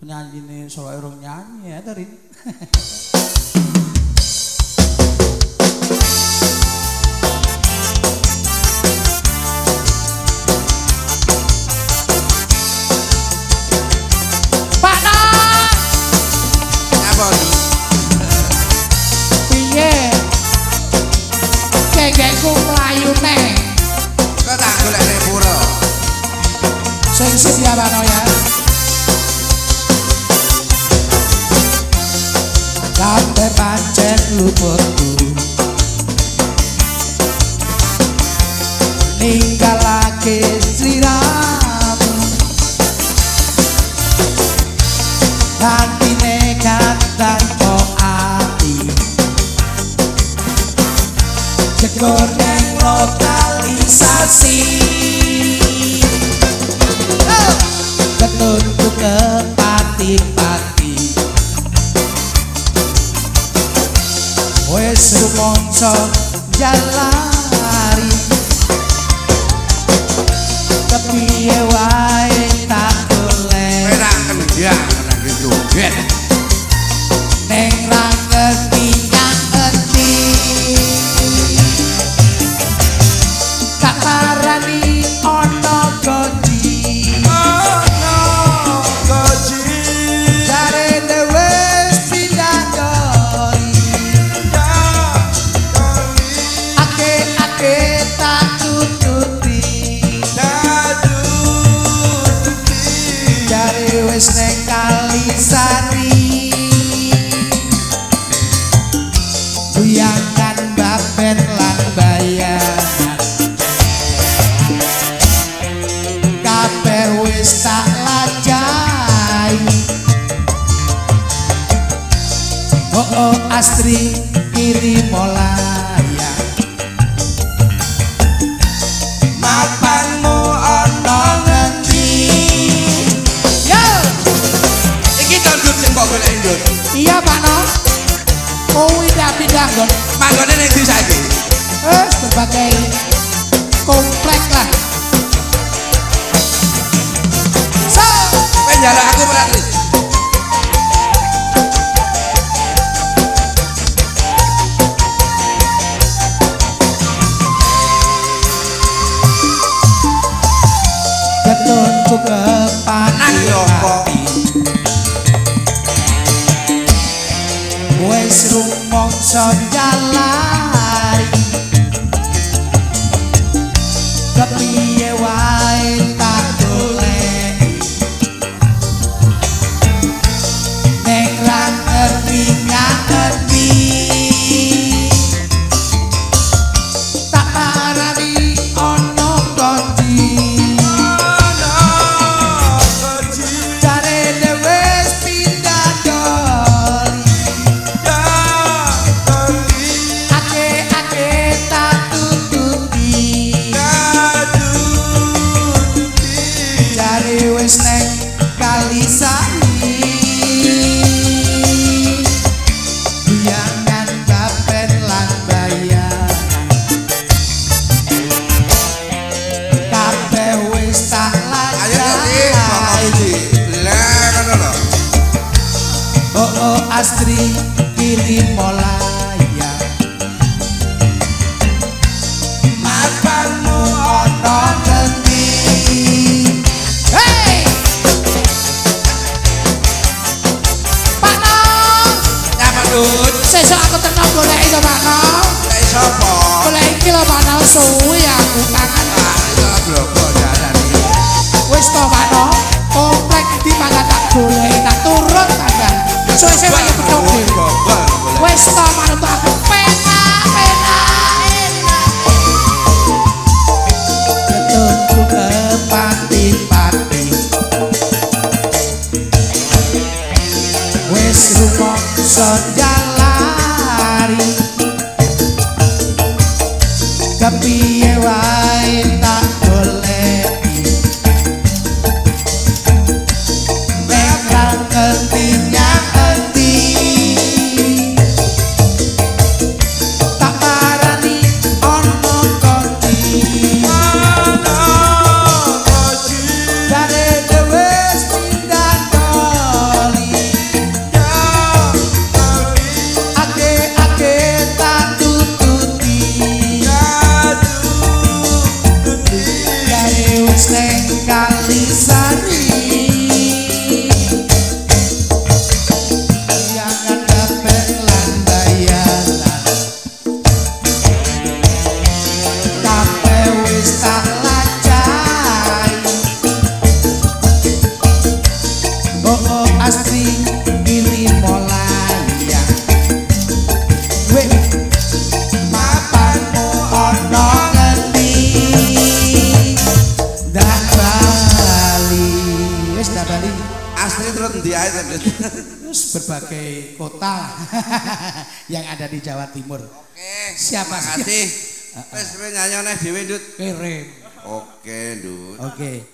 penyanyi solo urung nyanyi ya Terin. Pak Nong. Apa? Piye? Gengekku mlayu neh. Kok tak golek ning pura. Sing sip ya Pak Nong ya. Kabeh pancen luputku ninggalake sliramu hantine kadang kok ati jegur neng lokalisasi ketunku ke pati-pati wes rumangsa jalari kepiye wae tak golek Enak kendang nang joget. ning ra ngerti nyang endi tak parani ana goji Ono goji jarene wis pindah gori ake tak tututi jare wis neng Kalisari buyangan baben lan bayangan kabeh wis tak lajai oh Astri kirim molayang mapanmu ana ngendi yo Iki dangdut sing kok golek ndut. iya Pak No kuwi pindah nggon Manggone ning ndi saiki? berbagai komplek lah so Kowe njaluk aku ora Tris? ketunku ke Nang yo apa? wis rumangsa jalari kepiye wae tak golek ning ra ngerti ngerti tak parani ana goji jarene wis pindah gori ake tak tututi jare wis neng Kalisari biyangan bapen lan bayangan kabeh wis tak Ayo Tris, ngomong lajai iki. Lah ngono lho. oh Astri kirim molayang mapanmu ana ngendi hey Pak Nong Nyapa ndut? sesuk aku tenang goleki to Pak Nong Lek sapa? golek iki lho Pak Nong suwi aku kangen Ah, iso bloko jarane. wis to Pak Nong komplek iki mangga tak goleki tak turun tambah suwe-suwe wae petok dhewe wis to manut aku penak ketunku ke pati-pati wis rumangsa jalari kepiye wae tak goleki nek ra ngerti ngerti tak parani ana goji jarene wis pindah gori asli terus ndi ae to, Dut? Terus berbagai kota yang ada di Jawa Timur. Oke. Siapa Terima kasih. Wis nyanyi neh dhewe, Dut. Kirim. Oke, Dut. Oke.